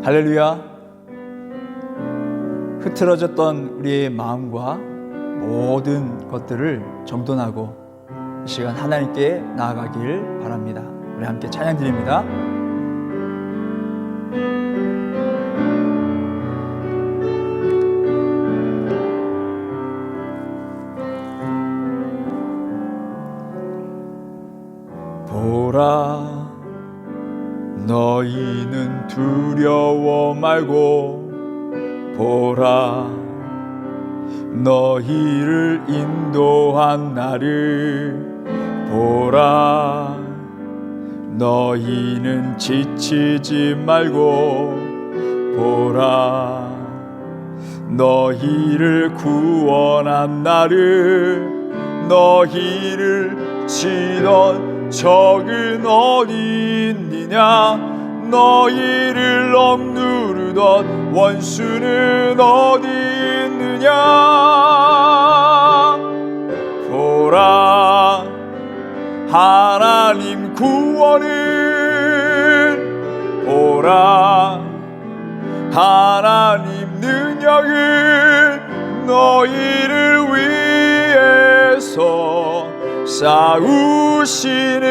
할렐루야. 흐트러졌던 우리의 마음과 모든 것들을 정돈하고 이 시간 하나님께 나아가길 바랍니다. 우리 함께 찬양 드립니다. 보라, 너희는 두려워 말고 보라, 너희를 인도한 나를 보라, 너희는 지치지 말고 보라, 너희를 구원한 나를, 너희를 치던 적은 어디 있느냐, 너희를 억누르던 원수는 어디 있느냐. 보라, 하나님 구원을 보라, 하나님 능력을 너희를 위해서 싸우시는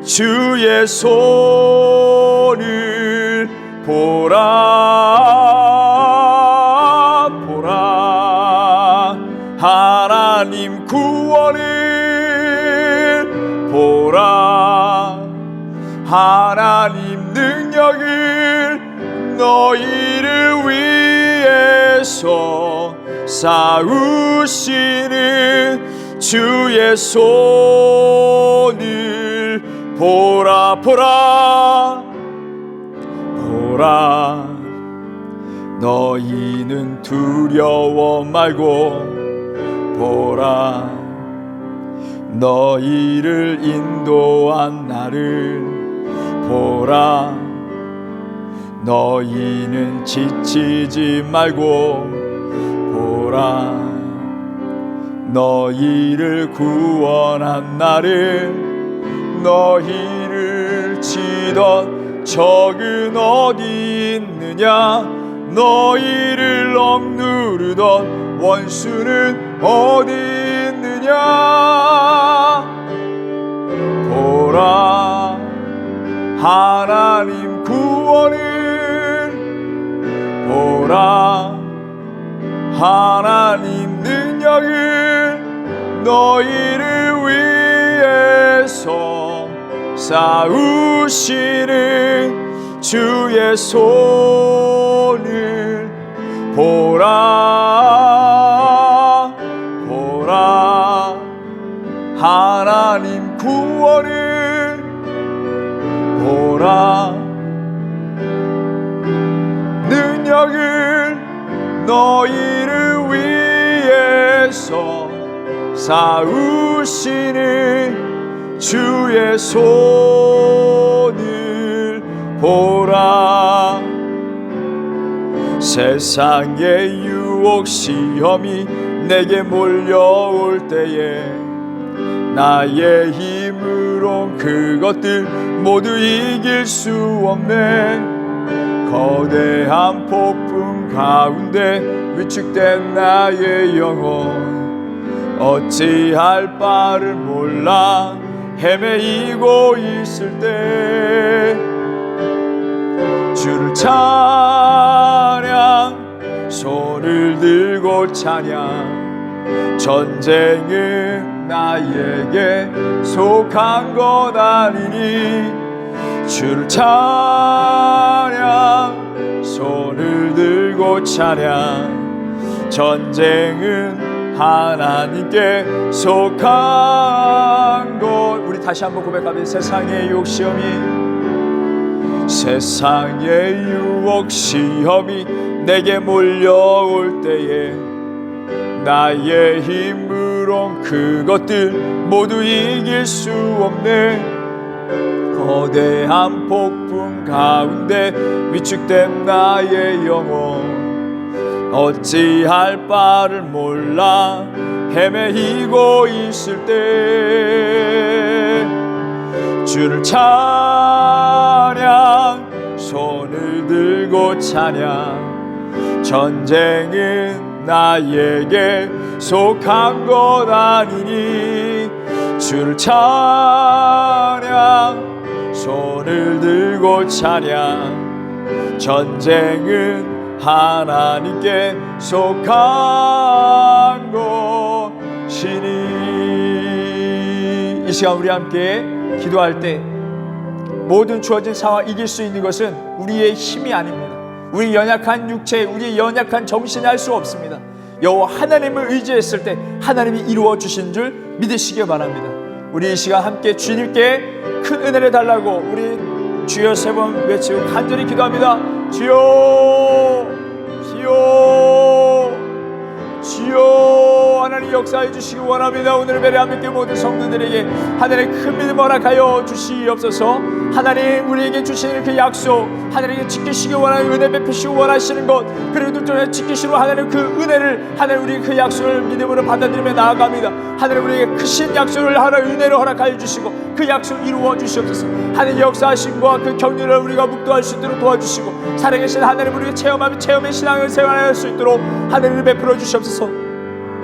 주의 손을 보라, 보라, 하나님 구원을 보라, 하나님 능력을 너희를 위해서 싸우시는 주의 손을 보라, 보라, 보라, 너희는 두려워 말고 보라, 너희를 인도한 나를 보라, 너희는 지치지 말고 보라, 너희를 구원한 나를, 너희를 치던 적은 어디 있느냐, 너희를 억누르던 원수는 어디 있느냐. 보라, 하나님 구원을 보라, 하나님 능력을 너희를 위해서 싸우시는 주의 손을 보라, 보라, 하나님 구원을 보라, 능력을 너희를 위해서 싸우시는 주의 손을 보라. 세상의 유혹 시험이 내게 몰려올 때에 나의 힘으로 그것들 모두 이길 수 없네. 거대한 폭풍 가운데 위축된 나의 영혼, 어찌할 바를 몰라 헤매이고 있을 때 주를 찬양, 손을 들고 찬양. 전쟁은 나에게 속한 것 아니니 주를 찬양, 손을 들고 찬양. 전쟁은 하나님께 속한 것. 우리 다시 한번 고백하면 세상의 유혹 시험이, 세상의 유혹 시험이 내게 몰려올 때에 나의 힘으론 그것들 모두 이길 수 없네. 거대한 폭풍 가운데 위축된 나의 영혼, 어찌할 바를 몰라 헤매이고 있을 때 주를 찬양, 들고 찬양. 전쟁은 나에게 속한 것 아니니 주를 찬양. 손을 들고 찬양. 전쟁은 하나님께 속한 것이니. 이 시간 우리 함께 기도할 때 모든 주어진 상황 이길 수 있는 것은 우리의 힘이 아닙니다. 우리 연약한 육체, 우리 연약한 정신이 할 수 없습니다. 여호와 하나님을 의지했을 때 하나님이 이루어 주신 줄 믿으시기 바랍니다. 우리 이 시간 함께 주님께 큰 은혜를 달라고 우리 주여 3번 외치고 간절히 기도합니다. 주여, 주여, 주여. 하나님 역사해 주시기 원합니다. 오늘 배려 함께 모든 성도들에게 하나님의 큰 믿음 허락하여 주시옵소서. 하나님 우리에게 주시는 그 약속, 하나님께 지키시기 원하는 은혜 베푸시기 원하시는 것, 그리고 눈동자 지키시고 하나님 그 은혜를, 하나님 우리 그 약속을 믿음으로 받아들이며 나아갑니다. 하나님 우리에게 크신 약속을 하나님 은혜로 허락하여 주시고 그 약속 이루어 주시옵소서. 하나님 역사하심과 그 격려를 우리가 묵도할 수 있도록 도와주시고 살아계신 하나님 우리가 체험하며 체험의 신앙을 생활할 수 있도록 하나님을 베풀어 주시옵소서.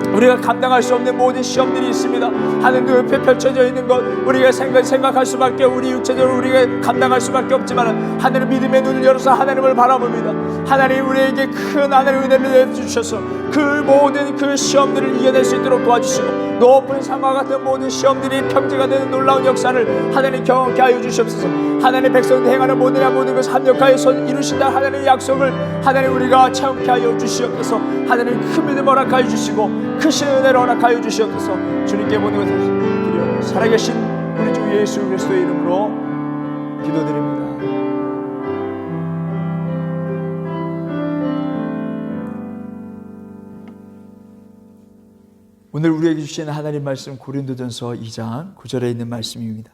우리가 감당할 수 없는 모든 시험들이 있습니다. 하나님 그 옆에 펼쳐져 있는 것 우리가 생각할 수밖에, 우리 육체적으로 우리가 감당할 수밖에 없지만 하나님 믿음의 눈을 열어서 하나님을 바라봅니다. 하나님 우리에게 큰 하나님의 은혜를 내주셔서 그 모든 그 시험들을 이겨낼 수 있도록 도와주시고 높은 산과 같은 모든 시험들이 평지가 되는 놀라운 역사를 하나님 경험케 하여 주시옵소서. 하나님 백성들 행하는 모든 것을 합력하여 이루신다 하나님의 약속을 하나님 우리가 체험케 하여 주시옵소서. 하나님 큰 믿음 허락하여 주시고 크신 은혜를 허락하여 주시옵소서. 주님께 모든 것을 드려 살아계신 우리 주 예수 그리스도의 이름으로 기도드립니다. 오늘 우리에게 주신 하나님 말씀 고린도전서 2장 9절에 있는 말씀입니다.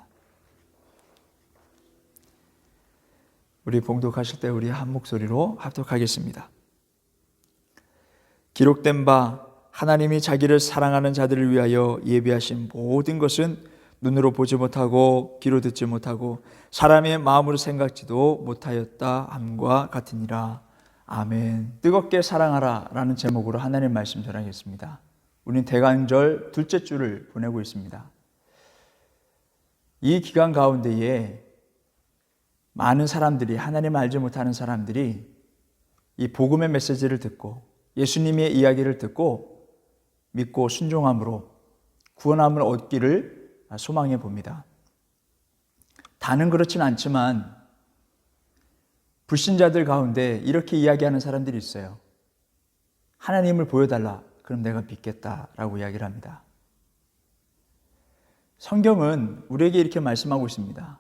우리 봉독하실 때 우리 한 목소리로 합독하겠습니다. 기록된 바 하나님이 자기를 사랑하는 자들을 위하여 예비하신 모든 것은 눈으로 보지 못하고 귀로 듣지 못하고 사람의 마음으로 생각지도 못하였다 함과 같으니라. 아멘. 뜨겁게 사랑하라 라는 제목으로 하나님 말씀 전하겠습니다. 우리는 대간절 둘째 주를 보내고 있습니다. 이 기간 가운데에 많은 사람들이, 하나님을 알지 못하는 사람들이 이 복음의 메시지를 듣고 예수님의 이야기를 듣고 믿고 순종함으로 구원함을 얻기를 소망해 봅니다. 다는 그렇진 않지만 불신자들 가운데 이렇게 이야기하는 사람들이 있어요. 하나님을 보여달라. 그럼 내가 믿겠다라고 이야기를 합니다. 성경은 우리에게 이렇게 말씀하고 있습니다.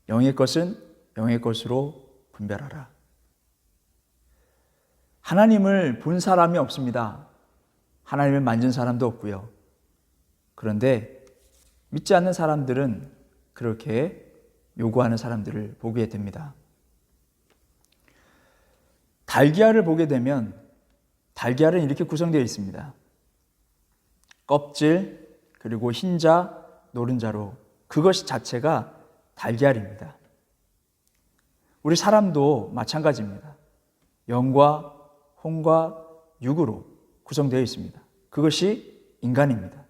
영의 것은 영의 것으로 분별하라. 하나님을 본 사람이 없습니다. 하나님을 만진 사람도 없고요. 그런데 믿지 않는 사람들은 그렇게 요구하는 사람들을 보게 됩니다. 달걀을 보게 되면 달걀은 이렇게 구성되어 있습니다. 껍질, 그리고 흰자, 노른자로 그것이 자체가 달걀입니다. 우리 사람도 마찬가지입니다. 영과 혼과 육으로 구성되어 있습니다. 그것이 인간입니다.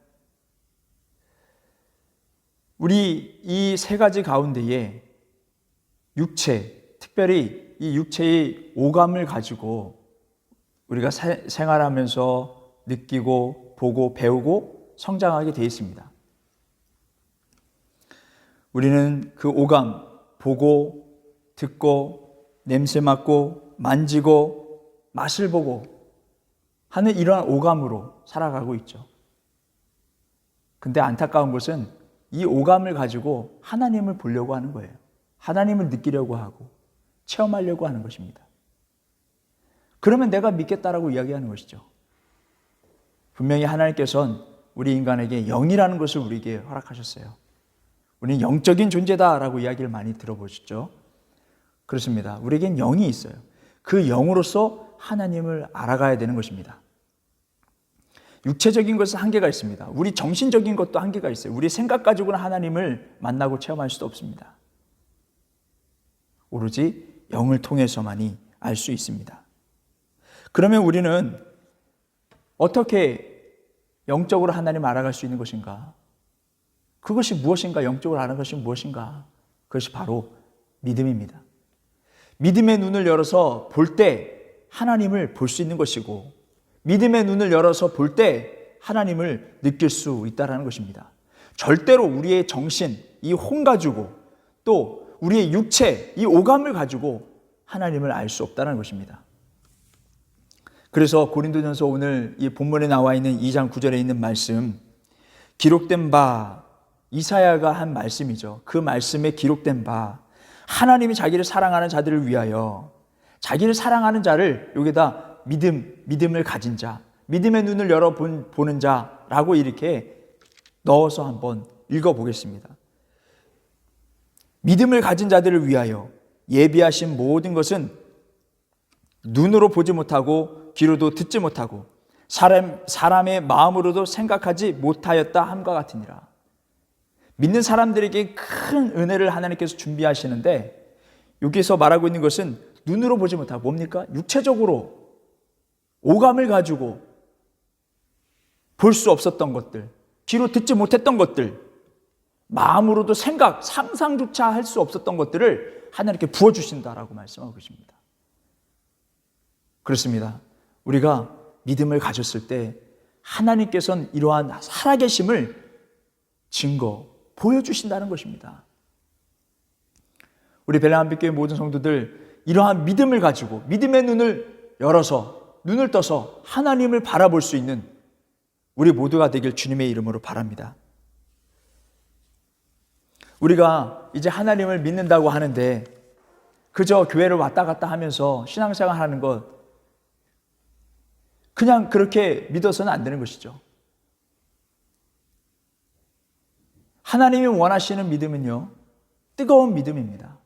우리 이 세 가지 가운데에 육체, 특별히 이 육체의 오감을 가지고 우리가 생활하면서 느끼고 보고 배우고 성장하게 되어 있습니다. 우리는 그 오감, 보고 듣고 냄새 맡고 만지고 맛을 보고 하는 이러한 오감으로 살아가고 있죠. 근데 안타까운 것은 이 오감을 가지고 하나님을 보려고 하는 거예요. 하나님을 느끼려고 하고 체험하려고 하는 것입니다. 그러면 내가 믿겠다라고 이야기하는 것이죠. 분명히 하나님께서는 우리 인간에게 영이라는 것을 우리에게 허락하셨어요. 우리는 영적인 존재다라고 이야기를 많이 들어보셨죠. 그렇습니다. 우리에겐 영이 있어요. 그 영으로서 하나님을 알아가야 되는 것입니다. 육체적인 것은 한계가 있습니다. 우리 정신적인 것도 한계가 있어요. 우리 생각 가지고는 하나님을 만나고 체험할 수도 없습니다. 오로지 영을 통해서만이 알 수 있습니다. 그러면 우리는 어떻게 영적으로 하나님을 알아갈 수 있는 것인가? 그것이 무엇인가? 영적으로 알아가는 것이 무엇인가? 그것이 바로 믿음입니다. 믿음의 눈을 열어서 볼 때 하나님을 볼 수 있는 것이고, 믿음의 눈을 열어서 볼 때 하나님을 느낄 수 있다는 것입니다. 절대로 우리의 정신, 이 혼 가지고 또 우리의 육체, 이 오감을 가지고 하나님을 알 수 없다는 것입니다. 그래서 고린도전서 오늘 이 본문에 나와 있는 2장 9절에 있는 말씀, 기록된 바, 이사야가 한 말씀이죠. 그 말씀에 기록된 바, 하나님이 자기를 사랑하는 자들을 위하여, 자기를 사랑하는 자를 여기다 믿음을 가진 자, 믿음의 눈을 열어 보는 자라고 이렇게 넣어서 한번 읽어보겠습니다. 믿음을 가진 자들을 위하여 예비하신 모든 것은 눈으로 보지 못하고 귀로도 듣지 못하고 사람의 마음으로도 생각하지 못하였다 함과 같으니라. 믿는 사람들에게 큰 은혜를 하나님께서 준비하시는데, 여기서 말하고 있는 것은 눈으로 보지 못하고 뭡니까? 육체적으로 오감을 가지고 볼 수 없었던 것들, 귀로 듣지 못했던 것들, 마음으로도 상상조차 할 수 없었던 것들을 하나님께 부어주신다라고 말씀하고 계십니다. 그렇습니다. 우리가 믿음을 가졌을 때 하나님께서는 이러한 살아계심을 보여주신다는 것입니다. 우리 벨람한빛교회 모든 성도들, 이러한 믿음을 가지고 믿음의 눈을 열어서 눈을 떠서 하나님을 바라볼 수 있는 우리 모두가 되길 주님의 이름으로 바랍니다. 우리가 이제 하나님을 믿는다고 하는데 그저 교회를 왔다 갔다 하면서 신앙생활 하는 것, 그냥 그렇게 믿어서는 안 되는 것이죠. 하나님이 원하시는 믿음은요, 뜨거운 믿음입니다.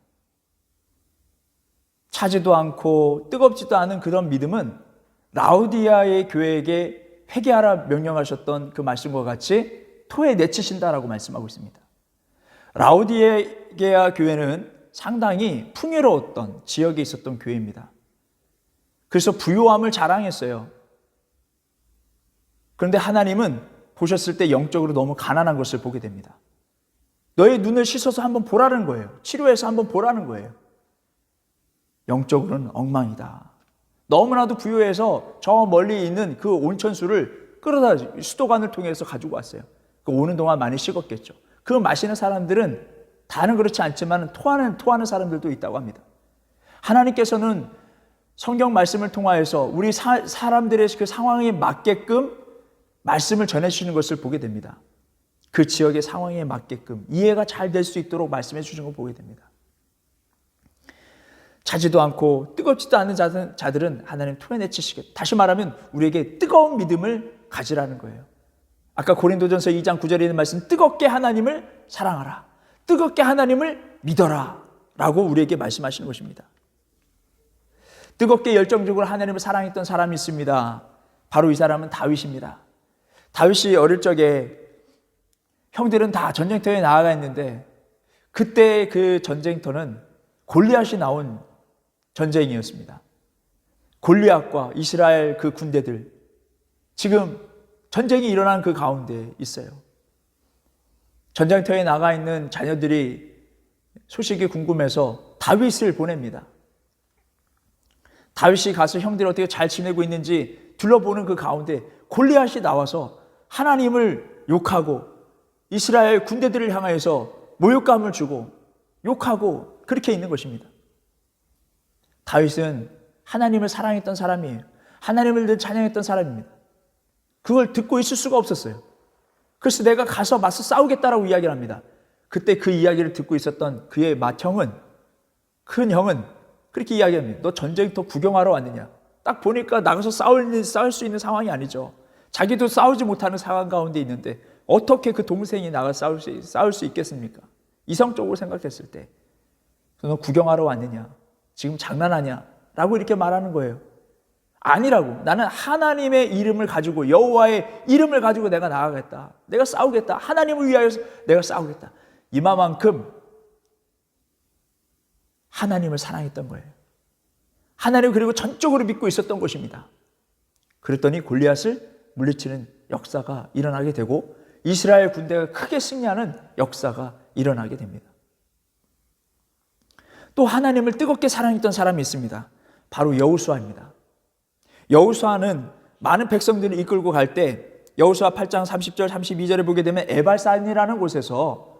차지도 않고 뜨겁지도 않은 그런 믿음은 라우디아의 교회에게 회개하라 명령하셨던 그 말씀과 같이 토에 내치신다라고 말씀하고 있습니다. 라우디게아 교회는 상당히 풍요로웠던 지역에 있었던 교회입니다. 그래서 부요함을 자랑했어요. 그런데 하나님은 보셨을 때 영적으로 너무 가난한 것을 보게 됩니다. 너의 눈을 씻어서 한번 보라는 거예요. 치료해서 한번 보라는 거예요. 영적으로는 엉망이다. 너무나도 부유해서 저 멀리 있는 그 온천수를 끌어다 수도관을 통해서 가지고 왔어요. 그 오는 동안 많이 식었겠죠. 그 마시는 사람들은 다는 그렇지 않지만 토하는 사람들도 있다고 합니다. 하나님께서는 성경 말씀을 통하여서 우리 사람들의 그 상황에 맞게끔 말씀을 전해주시는 것을 보게 됩니다. 그 지역의 상황에 맞게끔 이해가 잘 될 수 있도록 말씀해 주시는 걸 보게 됩니다. 차지도 않고 뜨겁지도 않은 자들은 하나님 토에 내치시겠다. 다시 말하면 우리에게 뜨거운 믿음을 가지라는 거예요. 아까 고린도전서 2장 9절에 있는 말씀, 뜨겁게 하나님을 사랑하라, 뜨겁게 하나님을 믿어라 라고 우리에게 말씀하시는 것입니다. 뜨겁게 열정적으로 하나님을 사랑했던 사람이 있습니다. 바로 이 사람은 다윗입니다. 다윗이 어릴 적에 형들은 다 전쟁터에 나아가 있는데 그때 그 전쟁터는 골리앗이 나온 전쟁이었습니다. 골리앗과 이스라엘 그 군대들, 지금 전쟁이 일어난 그 가운데 있어요. 전쟁터에 나가 있는 자녀들이 소식이 궁금해서 다윗을 보냅니다. 다윗이 가서 형들이 어떻게 잘 지내고 있는지 둘러보는 그 가운데 골리앗이 나와서 하나님을 욕하고 이스라엘 군대들을 향하여서 모욕감을 주고 욕하고 그렇게 있는 것입니다. 다윗은 하나님을 사랑했던 사람이에요. 하나님을 늘 찬양했던 사람입니다. 그걸 듣고 있을 수가 없었어요. 그래서 내가 가서 맞서 싸우겠다라고 이야기를 합니다. 그때 그 이야기를 듣고 있었던 그의 큰 형은 그렇게 이야기합니다. 너 전쟁터 구경하러 왔느냐? 딱 보니까 나가서 싸울 수 있는 상황이 아니죠. 자기도 싸우지 못하는 상황 가운데 있는데 어떻게 그 동생이 나가서 싸울 수 있겠습니까? 이성적으로 생각했을 때 너 구경하러 왔느냐? 지금 장난하냐? 라고 이렇게 말하는 거예요. 아니라고. 나는 하나님의 이름을 가지고, 여호와의 이름을 가지고 내가 나가겠다. 내가 싸우겠다. 하나님을 위하여서 내가 싸우겠다. 이마만큼 하나님을 사랑했던 거예요. 하나님 그리고 전적으로 믿고 있었던 것입니다. 그랬더니 골리앗을 물리치는 역사가 일어나게 되고 이스라엘 군대가 크게 승리하는 역사가 일어나게 됩니다. 또 하나님을 뜨겁게 사랑했던 사람이 있습니다. 바로 여호수아입니다. 여호수아는 많은 백성들을 이끌고 갈 때 여호수아 8장 30절 32절에 보게 되면 에발산이라는 곳에서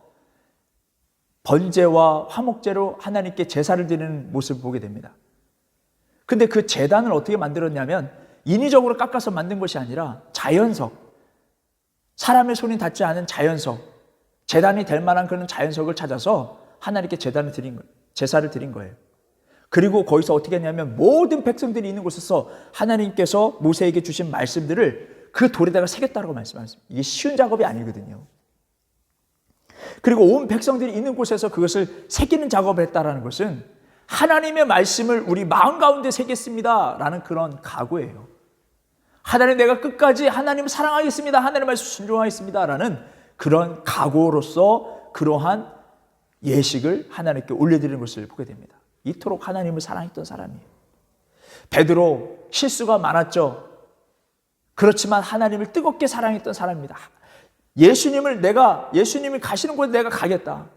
번제와 화목제로 하나님께 제사를 드리는 모습을 보게 됩니다. 근데 그 제단을 어떻게 만들었냐면 인위적으로 깎아서 만든 것이 아니라 자연석, 사람의 손이 닿지 않은 자연석, 제단이 될 만한 그런 자연석을 찾아서 하나님께 제사를 드린 거예요. 그리고 거기서 어떻게 했냐면 모든 백성들이 있는 곳에서 하나님께서 모세에게 주신 말씀들을 그 돌에다가 새겼다고 말씀하셨습니다. 이게 쉬운 작업이 아니거든요. 그리고 온 백성들이 있는 곳에서 그것을 새기는 작업을 했다는 것은 하나님의 말씀을 우리 마음 가운데 새겼습니다 라는 그런 각오예요. 하나님, 내가 끝까지 하나님을 사랑하겠습니다, 하나님의 말씀 순종하겠습니다 라는 그런 각오로서 그러한 예식을 하나님께 올려드리는 것을 보게 됩니다. 이토록 하나님을 사랑했던 사람이에요. 베드로 실수가 많았죠. 그렇지만 하나님을 뜨겁게 사랑했던 사람입니다. 예수님이 가시는 곳에 내가 가겠다.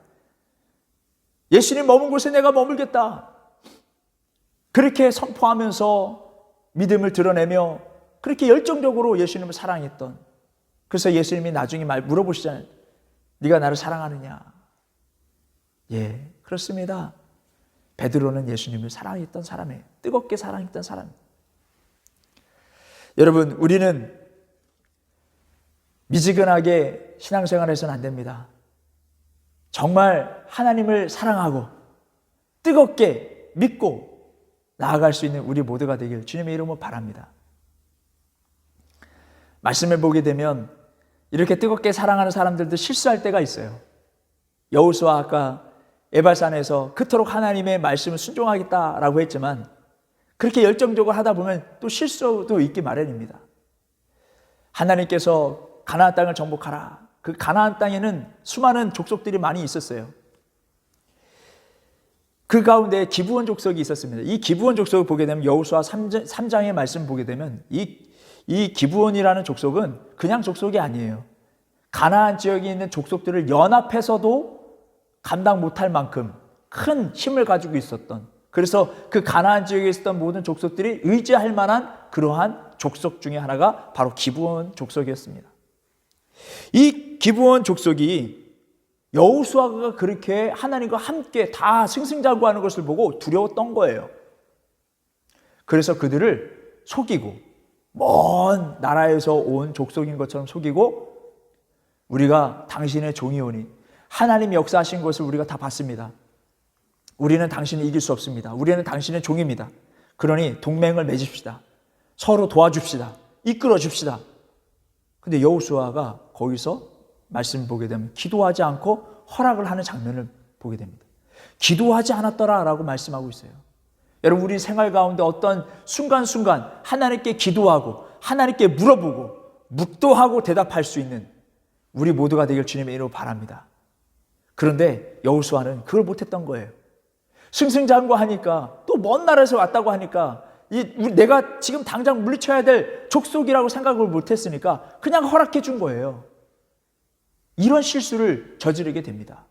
예수님 머문 곳에 내가 머물겠다. 그렇게 선포하면서 믿음을 드러내며 그렇게 열정적으로 예수님을 사랑했던, 그래서 예수님이 나중에 물어보시잖아요. 네가 나를 사랑하느냐? 예, 그렇습니다. 베드로는 예수님을 사랑했던 사람이에요. 뜨겁게 사랑했던 사람. 여러분, 우리는 미지근하게 신앙생활해서는 안 됩니다. 정말 하나님을 사랑하고 뜨겁게 믿고 나아갈 수 있는 우리 모두가 되길 주님의 이름으로 바랍니다. 말씀을 보게 되면 이렇게 뜨겁게 사랑하는 사람들도 실수할 때가 있어요. 여호수아 아까 에발산에서 그토록 하나님의 말씀을 순종하겠다라고 했지만 그렇게 열정적으로 하다 보면 또 실수도 있기 마련입니다. 하나님께서 가나안 땅을 정복하라. 그 가나안 땅에는 수많은 족속들이 많이 있었어요. 그 가운데 기브온 족속이 있었습니다. 이 기브온 족속을 보게 되면 여호수아 3장의 말씀을 보게 되면 이 기브온이라는 족속은 그냥 족속이 아니에요. 가나안 지역에 있는 족속들을 연합해서도 감당 못할 만큼 큰 힘을 가지고 있었던, 그래서 그 가나안 지역에 있었던 모든 족속들이 의지할 만한 그러한 족속 중에 하나가 바로 기브온 족속이었습니다. 이 기브온 족속이 여호수아가 그렇게 하나님과 함께 다 승승장구하는 것을 보고 두려웠던 거예요. 그래서 그들을 속이고, 먼 나라에서 온 족속인 것처럼 속이고, 우리가 당신의 종이오니 하나님이 역사하신 것을 우리가 다 봤습니다. 우리는 당신을 이길 수 없습니다. 우리는 당신의 종입니다. 그러니 동맹을 맺읍시다. 서로 도와줍시다. 이끌어 줍시다. 근데 여호수아가 거기서 말씀을 보게 되면 기도하지 않고 허락을 하는 장면을 보게 됩니다. 기도하지 않았더라라고 말씀하고 있어요. 여러분, 우리 생활 가운데 어떤 순간순간 하나님께 기도하고 하나님께 물어보고 묵도하고 대답할 수 있는 우리 모두가 되길 주님의 이름으로 바랍니다. 그런데 여호수아는 그걸 못했던 거예요. 승승장구하니까, 또 먼 나라에서 왔다고 하니까 내가 지금 당장 물리쳐야 될 족속이라고 생각을 못했으니까 그냥 허락해 준 거예요. 이런 실수를 저지르게 됩니다.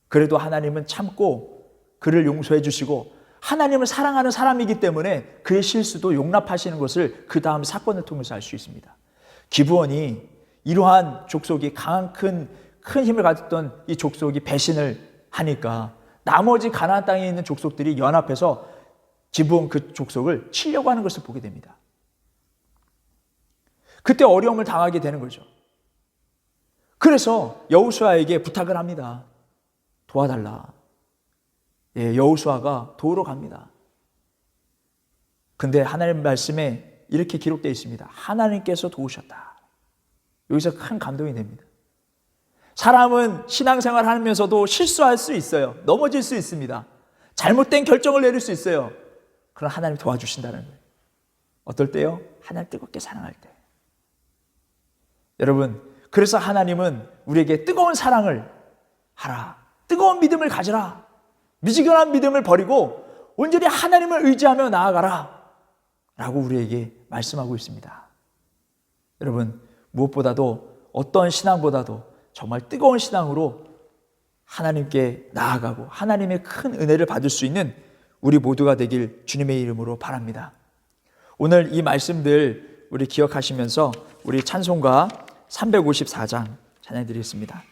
그래도 하나님은 참고 그를 용서해 주시고 하나님을 사랑하는 사람이기 때문에 그의 실수도 용납하시는 것을 그 다음 사건을 통해서 알 수 있습니다. 기브온이 이러한 족속이 강한 큰 힘을 가졌던 이 족속이 배신을 하니까 나머지 가나안 땅에 있는 족속들이 연합해서 기브온 그 족속을 치려고 하는 것을 보게 됩니다. 그때 어려움을 당하게 되는 거죠. 그래서 여호수아에게 부탁을 합니다. 도와달라. 예, 여호수아가 도우러 갑니다. 근데 하나님 말씀에 이렇게 기록되어 있습니다. 하나님께서 도우셨다. 여기서 큰 감동이 됩니다. 사람은 신앙생활 하면서도 실수할 수 있어요. 넘어질 수 있습니다. 잘못된 결정을 내릴 수 있어요. 그럼 하나님이 도와주신다는 거예요. 어떨 때요? 하나님 뜨겁게 사랑할 때. 여러분, 그래서 하나님은 우리에게 뜨거운 사랑을 하라. 뜨거운 믿음을 가져라. 미지근한 믿음을 버리고 온전히 하나님을 의지하며 나아가라 라고 우리에게 말씀하고 있습니다. 여러분, 무엇보다도 어떤 신앙보다도 정말 뜨거운 신앙으로 하나님께 나아가고 하나님의 큰 은혜를 받을 수 있는 우리 모두가 되길 주님의 이름으로 바랍니다. 오늘 이 말씀들 우리 기억하시면서 우리 찬송가 354장 찬양해 드리겠습니다.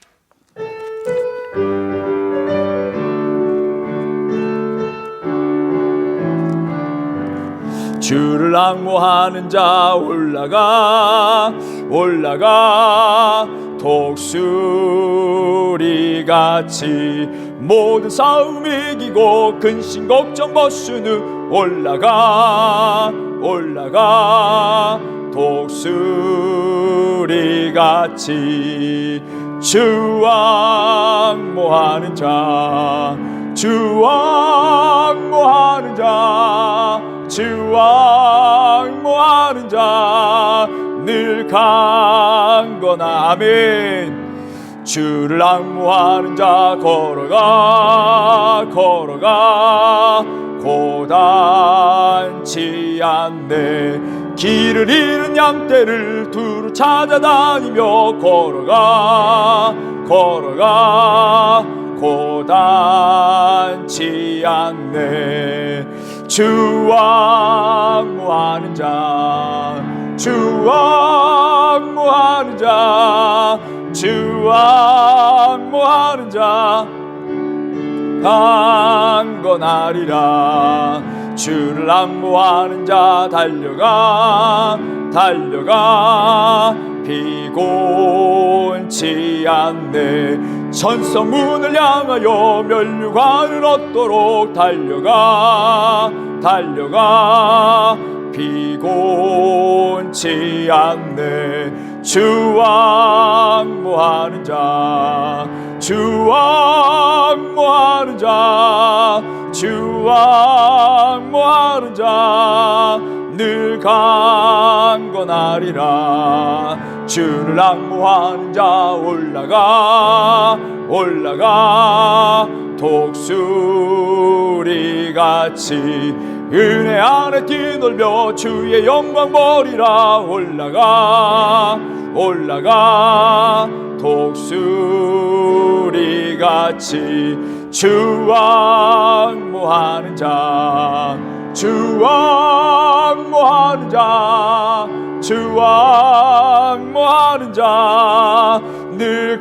주를 앙모하는 자 올라가 올라가 독수리같이 모든 싸움 이기고 근심 걱정 벗은 후 올라가 올라가 독수리같이 주 앙모하는 자 주 앙모하는 자 주 앙모하는 자 늘 강건하 아멘. 주를 앙모하는 자 걸어가 걸어가 고단치 않네. 길을 잃은 양떼를 두루 찾아다니며 걸어가 걸어가 고단치 않네. 주 앙모하는 자 주 앙모하는 자 주 앙모하는 자 강건하리라. 주를 앙모하는 자 달려가 달려가 피곤치 않네. 천성문을 향하여 면류관을 얻도록 달려가 달려가 피곤치 않네. 주 앙모하는 자 주 앙모하는 자 주 앙모하는 자 늘 강건하리라. 주를 앙모하는 자 올라가 올라가 독수리같이 은혜 안에 뛰놀며 주의 영광 보리라. 올라가 올라가 독수리같이 주 앙모하는 자 주 앙모하는 자 주 앙모하는 자 늘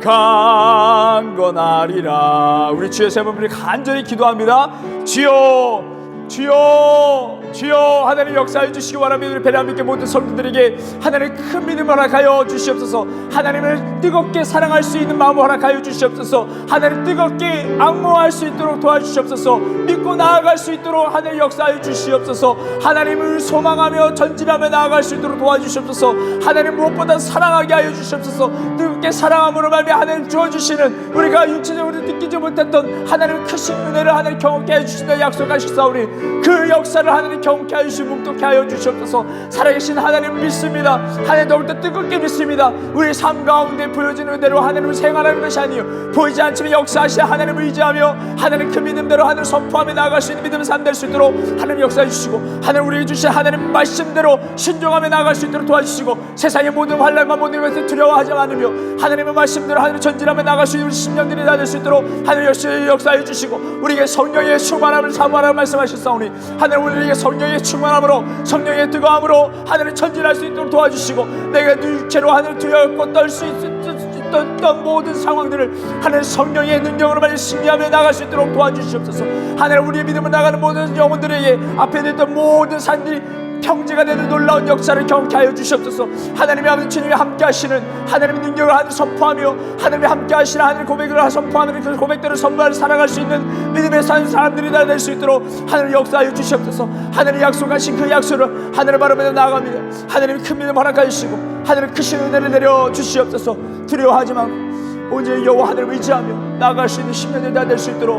강건하리라. 우리 주의 세 번을 간절히 기도합니다. 주여 주여 주여 하나님 역사해 주시기 바랍니다. 우리 베레아민교회 모든 성도들에게 하나님 큰 믿음을 허락하여 주시옵소서. 하나님을 뜨겁게 사랑할 수 있는 마음을 허락하여 주시옵소서. 하나님 뜨겁게 앙모할 수 있도록 도와주시옵소서. 믿고 나아갈 수 있도록 하나님 역사해 주시옵소서. 하나님을 소망하며 전진하며 나아갈 수 있도록 도와주시옵소서. 하나님 무엇보다 사랑하게 하여 주시옵소서. 뜨겁게 사랑함으로 말미암아 하나님 주어주시는 우리가 육체적으로 느끼지 못했던 하나님 크신 은혜를 하나님 경험케 해주신다 약속하시사오니 그 역사를 하나님 경험케 하여 주시고 묵독케 하여 주시옵소서. 살아계신 하나님 믿습니다. 하나님 더욱더 뜨겁게 믿습니다. 우리 삶 가운데 보여지는 은혜로 하나님을 생활하는 것이 아니요 보이지 않지만 역사하시는 하나님을 의지하며 하나님 그 믿음대로 하나님을 선포하며 나아갈 수 있는 믿음의 삶 될 수 있도록 하나님 역사해 주시고 하나님 우리에게 주신 하나님 말씀대로 신종하며 나아갈 수 있도록 도와주시고 세상의 모든 환난과 모든 것을 두려워하지 않으며 하나님의 말씀대로 하나님 전진하며 나아갈 수 있는 우리 심령들이 다 될 수 있도록 하나님 역사해 주시고 우리에게 성령의 충만함을 사모하라고 말씀하셨사오니 하나님 우리에게 성령의 충만함으로 성령의 뜨거움으로 하나님 전진할 수 있도록 도와주시고 내가 육체로 하늘 두렵고 떨 수 있던 모든 상황들을 하나님 성령의 능력으로 많이 승리하며 나갈 수 있도록 도와주시옵소서. 하나님 우리의 믿음을 나가는 모든 영혼들에게 앞에 있던 모든 산들이 평지가 되는 놀라운 역사를 경험케 하여 주시옵소서. 하나님의 아버지 주님이 함께 하시는 하나님의 능력을 하나님 선포하며 하나님이 함께 하시는 하나님의 고백을 선포하며 그 고백대로 선포하며 살아갈 수 있는 믿음의 사는 사람들이 다 될 수 있도록 하나님 역사하여 주시옵소서. 하나님 약속하신 그 약속을 하나님 바라보며 나아갑니다. 하나님이 큰 믿음 허락하여 주시고 하나님 크신 은혜를 내려 주시옵소서. 두려워하지만 온전히 여호와 하나님을 의지하며 나아갈 수 있는 10년이 다 될 수 있도록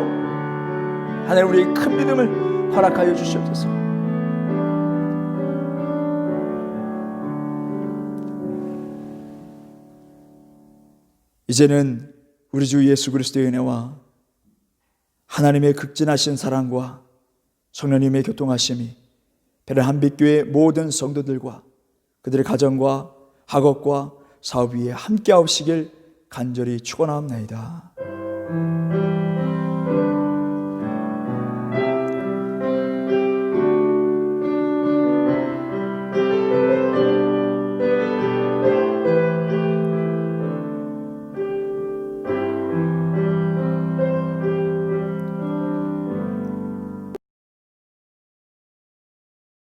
하나님 우리의 큰 믿음을 허락하여 주시옵소서. 이제는 우리 주 예수 그리스도의 은혜와 하나님의 극진하신 사랑과 성령님의 교통하심이 베레 한빛교회 모든 성도들과 그들의 가정과 학업과 사업 위에 함께 하옵시길 간절히 축원하옵나이다.